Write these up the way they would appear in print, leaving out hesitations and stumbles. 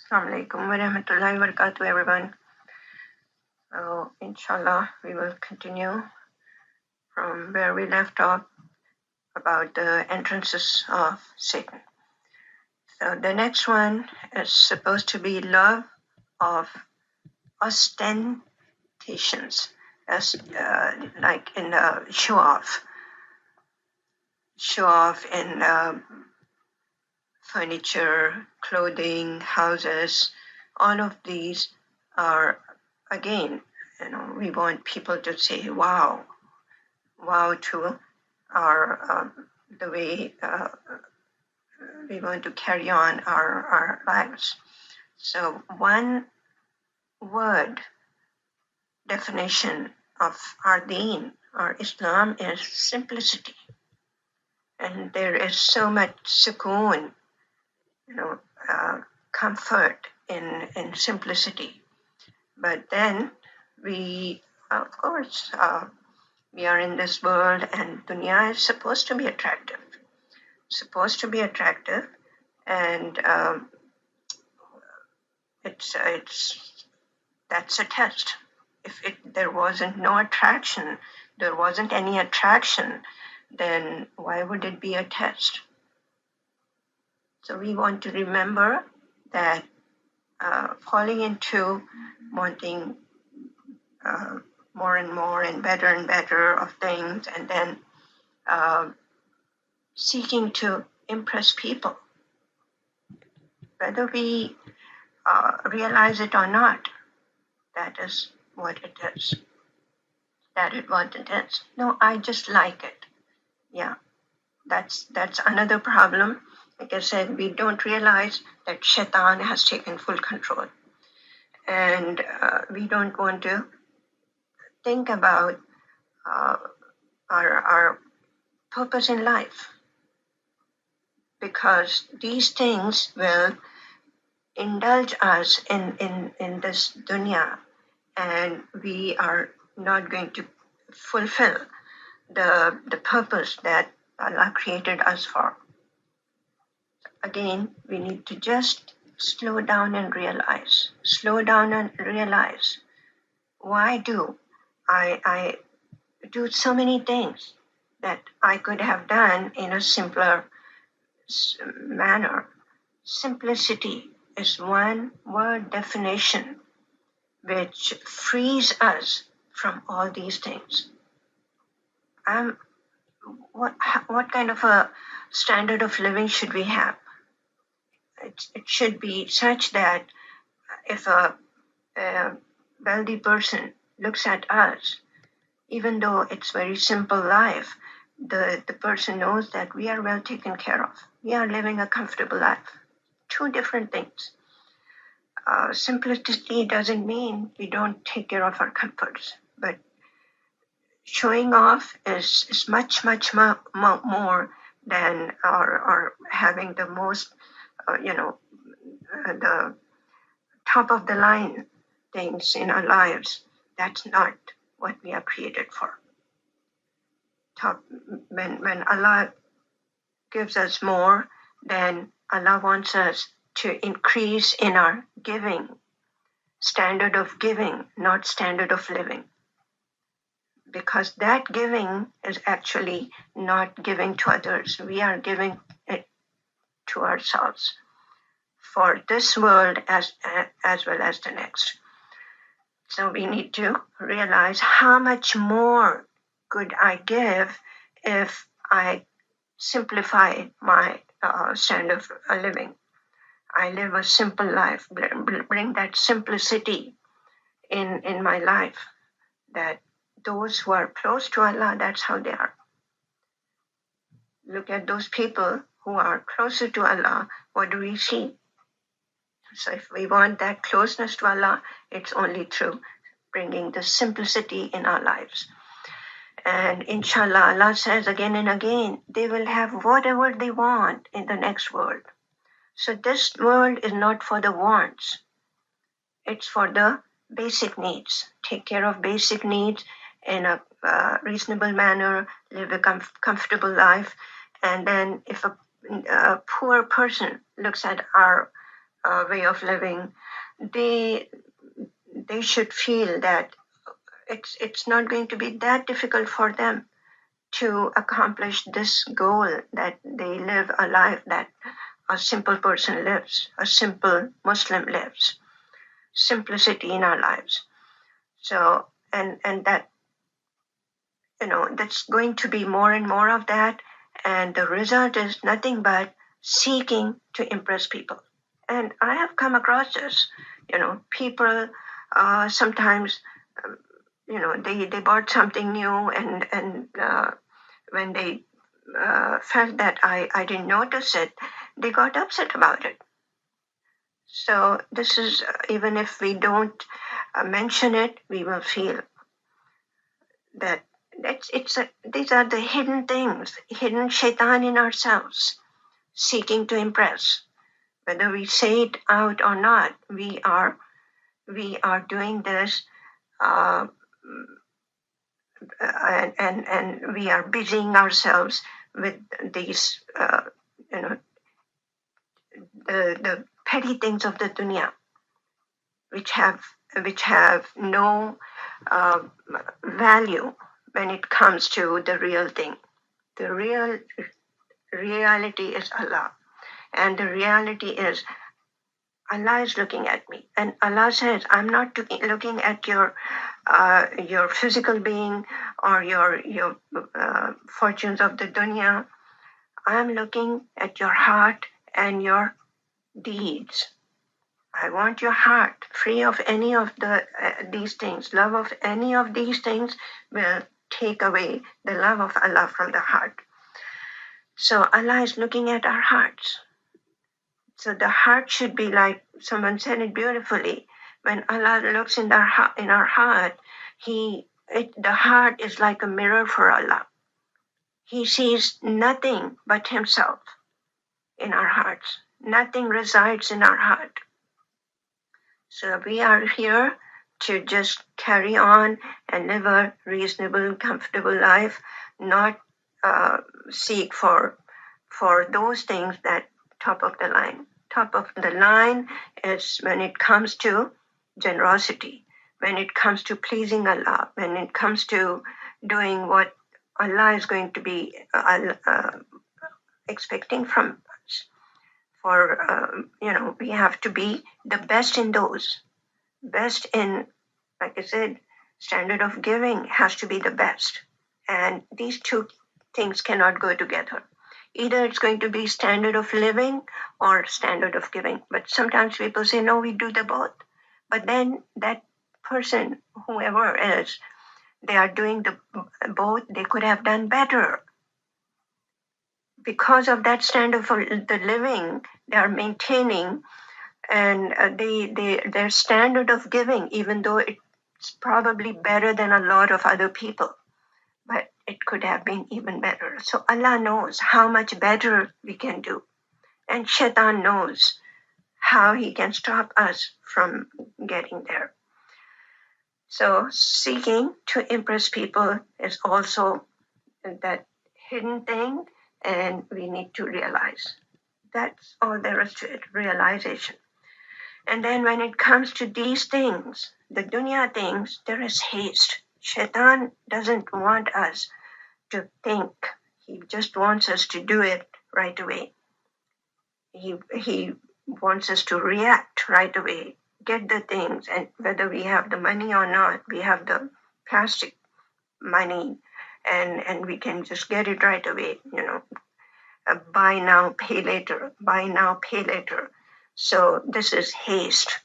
Assalamu alaikum wa rahmatullahi wa barakatuh, everyone. Inshallah, we will continue from where we left off about the entrances of Satan. So the next one is supposed to be love of ostentations, as like in show off in furniture, clothing, houses. All of these are, again, we want people to say wow to our the way we want to carry on our lives. So one word definition of our deen or Islam is simplicity, and there is so much sukoon, comfort in simplicity. But then we, of course, we are in this world, and dunya is supposed to be attractive. And it's that's a test. If there wasn't any attraction, then why would it be a test? So we want to remember that falling into wanting more and more and better of things, and then seeking to impress people, whether we realize it or not, that is what it is. No, I just like it. Yeah, that's another problem. Like I said, we don't realize that shaitan has taken full control. And we don't want to think about our purpose in life, because these things will indulge us in this dunya, and we are not going to fulfill the purpose that Allah created us for. Again, we need to just slow down and realize why do I do so many things that I could have done in a simpler manner. Simplicity is one word definition which frees us from all these things. What kind of a standard of living should we have? It should be such that if a wealthy person looks at us, even though it's very simple life, the person knows that we are well taken care of. We are living a comfortable life. Two different things. Simplicity doesn't mean we don't take care of our comforts, but showing off is much more than our having the most, the top of the line things in our lives. That's not what we are created for. When Allah gives us more, then Allah wants us to increase in our giving, standard of giving, not standard of living. Because that giving is actually not giving to others. We are giving it to ourselves for this world as well as the next. So we need to realize how much more could I give if I simplify my standard of living. I live a simple life, bring that simplicity in my life, that those who are close to Allah, that's how they are. Look at those people who are closer to Allah, what do we see? So if we want that closeness to Allah, it's only through bringing the simplicity in our lives. And inshallah, Allah says again and again, they will have whatever they want in the next world. So this world is not for the wants. It's for the basic needs. Take care of basic needs in a reasonable manner, live a comfortable life. And then if a poor person looks at our way of living, they should feel that it's not going to be that difficult for them to accomplish this goal, that they live a life that a simple person lives, a simple Muslim lives, simplicity in our lives. So, and that, that's going to be more and more of that. And the result is nothing but seeking to impress people. And I have come across this, people sometimes, they bought something new, and when they felt that I didn't notice it, they got upset about it. So this is, even if we don't mention it, we will feel that these are the hidden things, hidden shaitan in ourselves, seeking to impress. Whether we say it out or not, we are doing this, uh, and we are busying ourselves with these, the petty things of the dunya, which have no value when it comes to the real thing. The reality is Allah, and the reality is Allah is looking at me, and Allah says, "I'm not looking at your physical being or your fortunes of the dunya. I'm looking at your heart and your deeds. I want your heart free of any of these things. Love of any of these things will take away the love of Allah from the heart." So Allah is looking at our hearts. So the heart should be like, someone said it beautifully, when Allah looks in our heart, the heart is like a mirror for Allah. He sees nothing but Himself in our hearts. Nothing resides in our heart. So we are here to just carry on and live a reasonable, comfortable life, not seek for those things that top of the line. Top of the line is when it comes to generosity, when it comes to pleasing Allah, when it comes to doing what Allah is going to be expecting from us. For, we have to be the best in those. Best in, like I said, standard of giving has to be the best. And these two things cannot go together. Either it's going to be standard of living or standard of giving. But sometimes people say, no, we do the both. But then that person, whoever is, they are doing the both, they could have done better. Because of that standard for the living, they are maintaining, and their standard of giving, even though it's probably better than a lot of other people, but it could have been even better. So Allah knows how much better we can do. And shaitan knows how he can stop us from getting there. So seeking to impress people is also that hidden thing, and we need to realize. That's all there is to it, realization. And then when it comes to these things, the dunya things, there is haste. Shaitan doesn't want us to think. He just wants us to do it right away. He wants us to react right away, get the things, and whether we have the money or not, we have the plastic money, and we can just get it right away, buy now, pay later, buy now, pay later. So this is haste.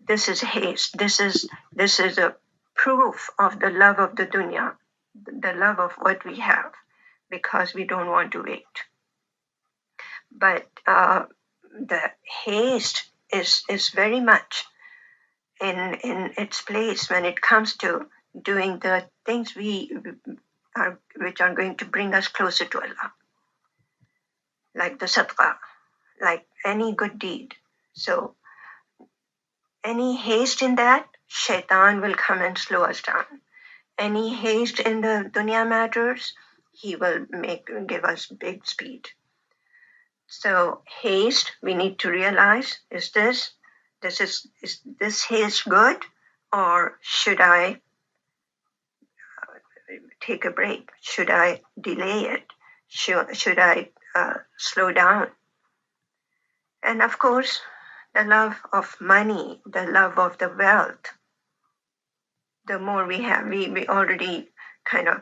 This is haste. This is a proof of the love of the dunya, the love of what we have, because we don't want to wait. But the haste is very much in its place when it comes to doing the things which are going to bring us closer to Allah, like the sadaqah, like any good deed. So any haste in that, shaitan will come and slow us down. Any haste in the dunya matters, he will give us big speed. So haste, we need to realize, is this haste good, or should I take a break? Should I delay it? Should I slow down? And of course, the love of money, the love of the wealth, the more we have, we already kind of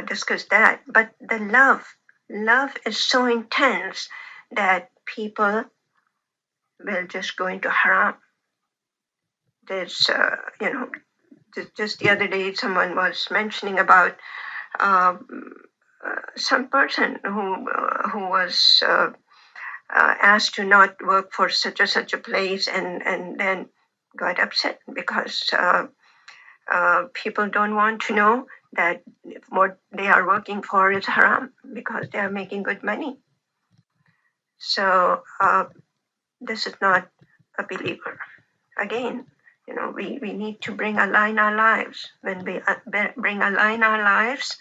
discussed that. But the love is so intense that people will just go into haram. There's, just the other day, someone was mentioning about some person who was asked to not work for such a place, and then got upset because people don't want to know that what they are working for is haram because they are making good money. So this is not a believer. Again, we need to bring Allah in our lives. When we bring Allah in our lives,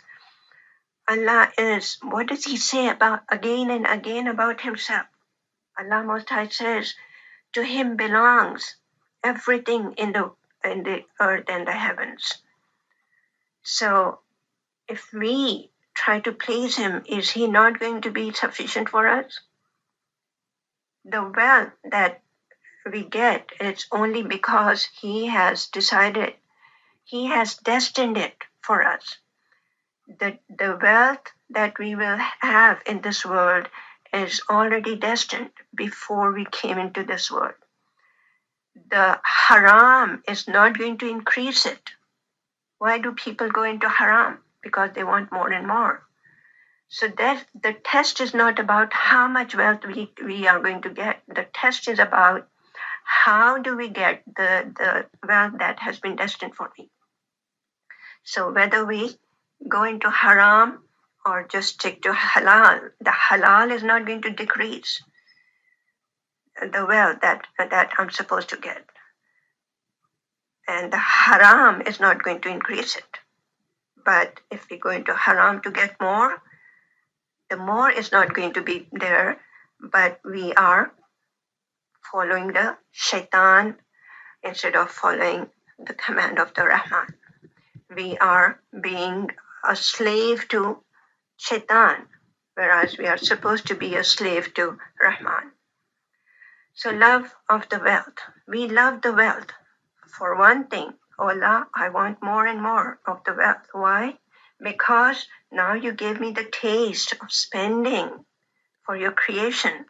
Allah is, what does He say about again and again about Himself? Allah Most High says, to Him belongs everything in the earth and the heavens. So if we try to please Him, is He not going to be sufficient for us? The wealth that we get, it's only because He has decided, He has destined it for us. The wealth that we will have in this world is already destined before we came into this world. The haram is not going to increase it. Why do people go into haram? Because they want more and more. So that the test is not about how much wealth we are going to get. The test is about how do we get the wealth that has been destined for me. So whether we go into haram or just stick to halal, the halal is not going to decrease the wealth that I'm supposed to get. And the haram is not going to increase it. But if we go into haram to get more, the more is not going to be there, but we are following the shaitan instead of following the command of the Rahman. We are being a slave to shaitan, whereas we are supposed to be a slave to Rahman. So love of the wealth. We love the wealth. For one thing, Allah, I want more and more of the wealth. Why? Because now you gave me the taste of spending for your creation,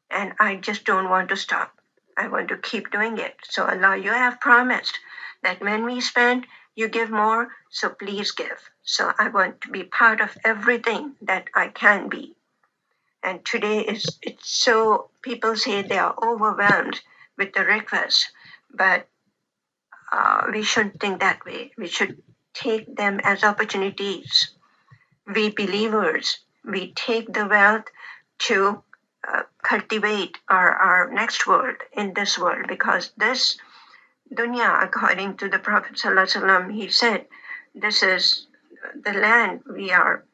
and I just don't want to stop. I want to keep doing it. So Allah, you have promised that when we spend, you give more, so please give. So I want to be part of everything that I can be. And today it's so, people say they are overwhelmed with the requests, but we shouldn't think that way. We should take them as opportunities. We believers, we take the wealth to cultivate our next world in this world, because this dunya, according to the Prophet ﷺ, he said, this is the land we are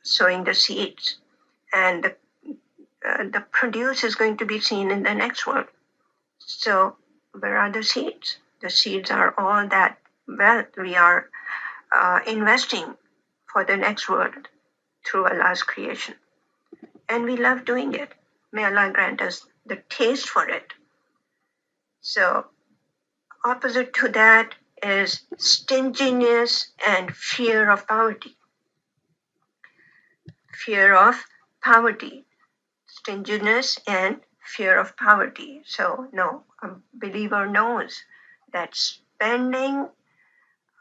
sowing the seeds, and the produce is going to be seen in the next world. So where are the seeds? The seeds are all that wealth we are investing for the next world through Allah's creation. And we love doing it. May Allah grant us the taste for it. So opposite to that is stinginess and fear of poverty. Fear of poverty. Stinginess and fear of poverty. So no, a believer knows that spending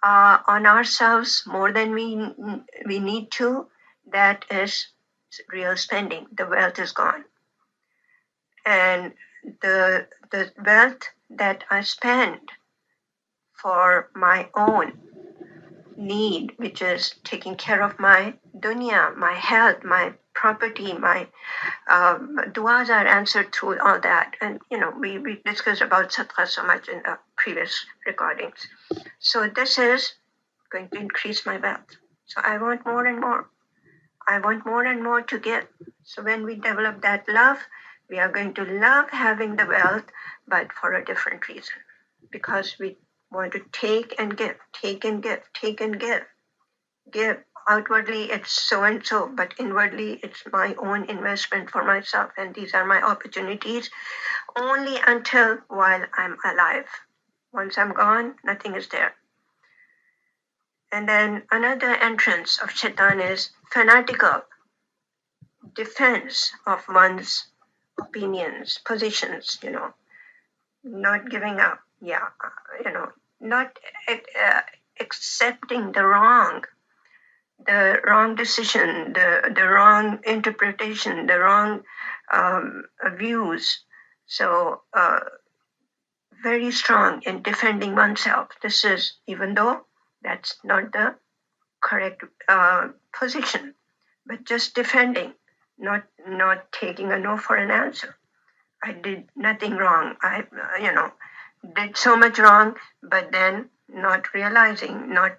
on ourselves more than we need to, that is real spending. The wealth is gone. And the wealth that I spend for my own need, which is taking care of my dunya, my health, my property, my du'as are answered through all that. And we discussed about sadaqah so much in the previous recordings. So this is going to increase my wealth. So I want more and more. I want more and more to give. So when we develop that love, we are going to love having the wealth, but for a different reason. Because we want to take and give, take and give, take and give. Give. Outwardly, it's so and so, but inwardly, it's my own investment for myself, and these are my opportunities only until while I'm alive. Once I'm gone, nothing is there. And then another entrance of shaitan is fanatical defense of one's opinions, positions, not giving up. Not accepting the wrong decision, the wrong interpretation, the wrong views. So very strong in defending oneself. This is, even though that's not the correct position, but just defending, not taking a no for an answer. I did nothing wrong. I did so much wrong, but then not realizing, not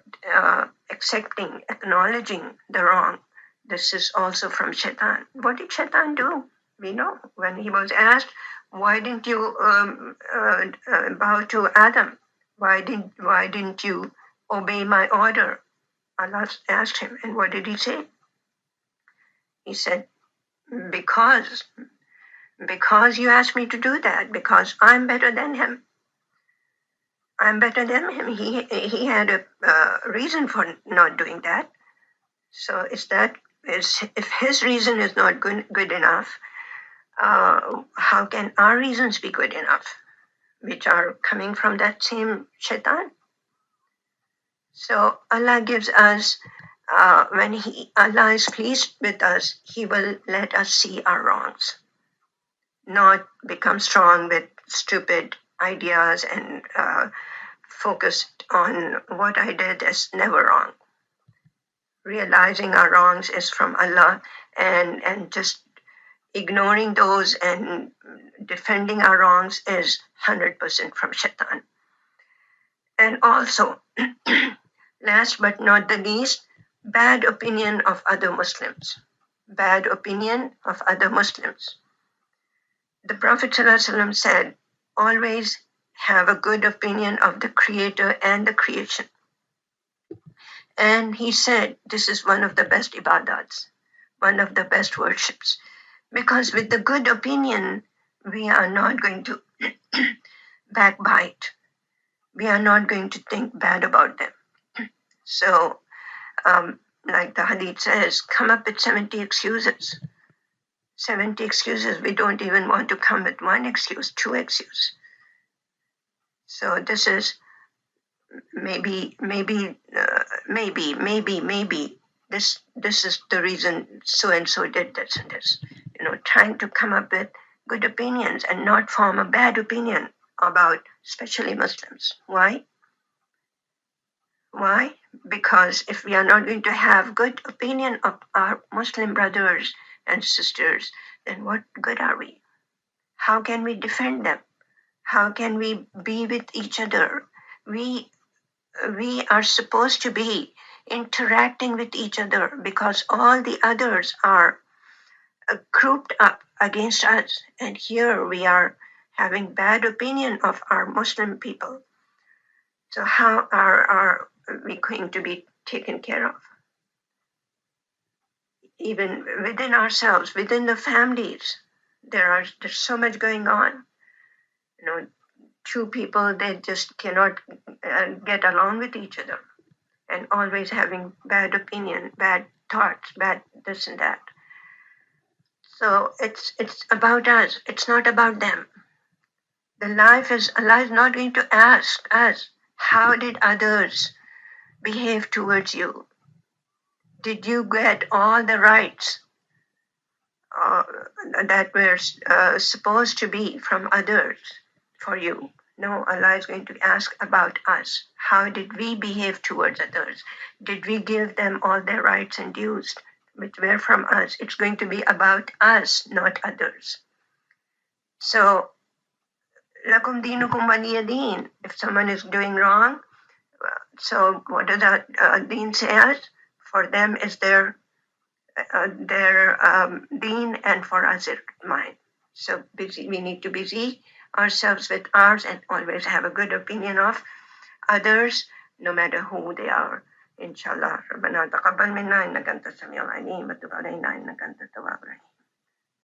accepting, acknowledging the wrong. This is also from shaitan. What did shaitan do? We know when he was asked, why didn't you bow to Adam? Why didn't you obey my order? Allah asked him, and what did he say? He said, because you asked me to do that, because I'm better than him. I'm better than him. He had a reason for not doing that. So if his reason is not good enough, how can our reasons be good enough, which are coming from that same shaitan? So Allah gives us, when Allah is pleased with us, He will let us see our wrongs, not become strong with stupid ideas and focused on what I did is never wrong. Realizing our wrongs is from Allah, and just ignoring those and defending our wrongs is 100% from shaitan. And also, last but not the least, bad opinion of other Muslims. Bad opinion of other Muslims. The Prophet ﷺ said, always have a good opinion of the Creator and the creation. And he said, this is one of the best ibadats, one of the best worships. Because with the good opinion, we are not going to backbite. We are not going to think bad about them. So, like the hadith says, come up with 70 excuses. 70 excuses. We don't even want to come with one excuse, two excuses. So this is maybe. This is the reason so and so did this and this. Trying to come up with good opinions and not form a bad opinion about especially Muslims. Why? Why? Because if we are not going to have good opinion of our Muslim brothers and sisters, then what good are we? How can we defend them? How can we be with each other? We are supposed to be interacting with each other because all the others are grouped up against us. And here we are having bad opinion of our Muslim people. So how are we going to be taken care of? Even within ourselves, within the families, there's so much going on. Two people, they just cannot get along with each other, and always having bad opinion, bad thoughts, bad this and that. So it's about us. It's not about them. Allah is not going to ask us, how did others behave towards you? Did you get all the rights that were supposed to be from others for you? No, Allah is going to ask about us. How did we behave towards others? Did we give them all their rights and dues which were from us? It's going to be about us, not others. So, lakum dinukum waliya deen. If someone is doing wrong, so what does that deen say? For them is their their deen, and for us it's mine. So busy, we need to busy ourselves with ours and always have a good opinion of others, no matter who they are. Inshallah. ربنا تقبل منا إنك أنت السميع العليم وتب علينا إنك أنت التواب الرحيم.